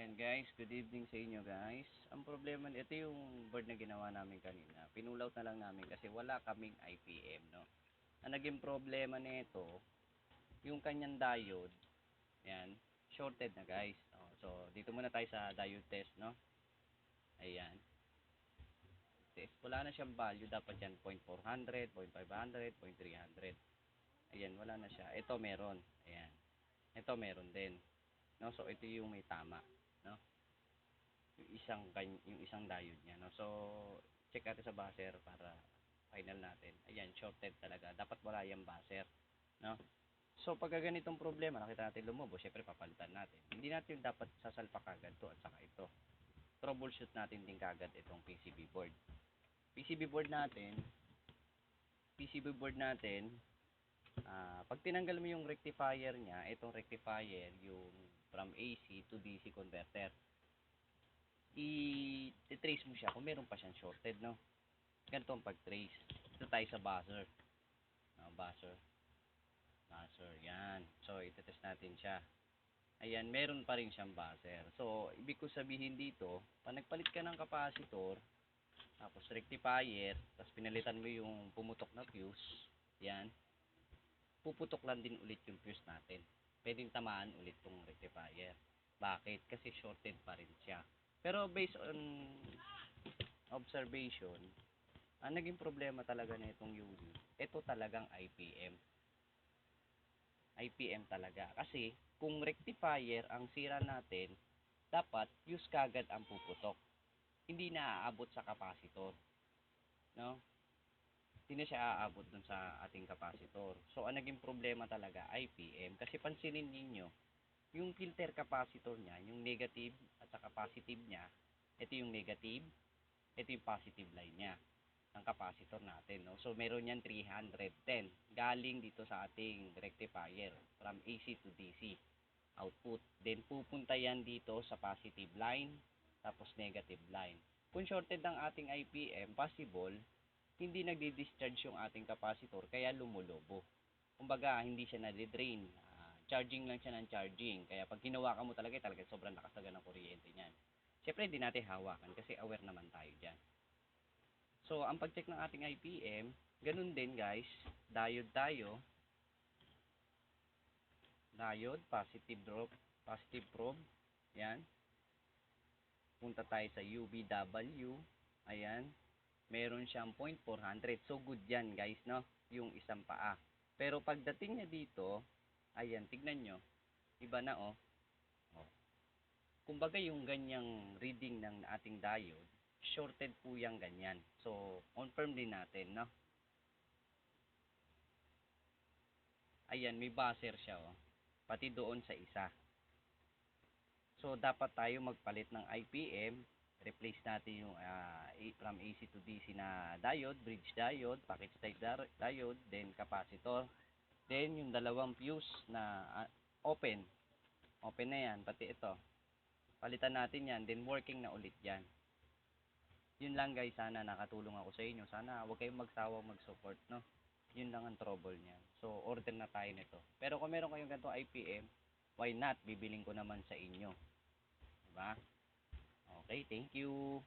Ayan guys, good evening sa inyo guys. Ang problema, ito yung board na ginawa namin kanina. Pinulaut na lang namin kasi wala kaming IPM, no. Ang naging problema nito, yung kanyang diode, ayan, shorted na guys. So, dito muna tayo sa diode test, no. Ayan. Test. Wala na siyang value, dapat yan 0.400, 0.500, 0.300. Ayan, wala na siya. Ito meron. Ayan. Ito meron din. No, so ito yung may tama, no. Yung isang diode niya, no. So check natin sa buzzer para final natin. Ayan, shorted talaga. Dapat wala yung buzzer, no. So pag ganitong problema, nakita natin lumobo, syempre papalitan natin. Hindi natin dapat sasalpak agad to at saka ito. Troubleshoot natin din kagad itong PCB board. PCB board natin, pag tinanggal mo yung rectifier niya, itong rectifier, yung from AC to DC converter, i-trace mo siya kung meron pa siyang shorted, no. Ganito ang pag-trace. Ito tayo sa buzzer. Buzzer, yan. So i-test natin siya. Ayan, meron pa rin siyang buzzer. So ibig ko sabihin dito, pag nagpalit ka ng capacitor, tapos rectifier, tapos pinalitan mo yung pumutok na fuse, yan, puputok lang din ulit yung fuse natin. Pwedeng tamaan ulit tong rectifier. Bakit? Kasi shorted pa rin siya. Pero based on observation, ang naging problema talaga nitong unit, ito talagang IPM. IPM talaga. Kasi kung rectifier ang sira natin, dapat fuse kagad ang puputok. Hindi na aabot sa capacitor, no? Hindi na siya aabot dun sa ating capacitor. So ang naging problema talaga IPM, kasi pansinin niyo yung filter capacitor niya, yung negative at saka positive niya, ito yung negative, ito yung positive line niya ng capacitor natin, no? So meron yan 310 galing dito sa ating rectifier from AC to DC output, then pupunta yan dito sa positive line tapos negative line. Kung shorted ang ating IPM, possible hindi nagdi-discharge yung ating capacitor kaya lumulobo. Kumbaga hindi siya na-drain, charging lang siya ng charging. Kaya pag hinawakan mo talaga sobrang lakas talaga ng kuryente niyan. Siyempre hindi natin hawakan kasi aware naman tayo dyan. So ang pag-check ng ating IPM, ganun din guys, diode tayo. Diode, positive probe, yan. Punta tayo sa UVW, ayan. Meron siyang 0.400. So good yan guys, no? Yung isang paa. Pero pagdating niya dito, ayan, tignan nyo, iba na oh. Kumbaga yung ganyang reading ng ating diode, shorted po yung ganyan. So confirm din natin, no? Ayan, may buzzer siya oh. Pati doon sa isa. So dapat tayo magpalit ng IPM, replace natin yung from AC to DC na diode, bridge diode, package type diode, then capacitor, then yung dalawang fuse na open na yan, pati ito palitan natin yan, then working na ulit yan. Yun lang guys, sana nakatulong ako sa inyo, sana huwag kayong magsawang mag-support, no. Yun lang ang trouble niyan. So order na tayo nito. Pero kung meron kayong ganito IPM, why not, bibiling ko naman sa inyo, diba? Okay, thank you.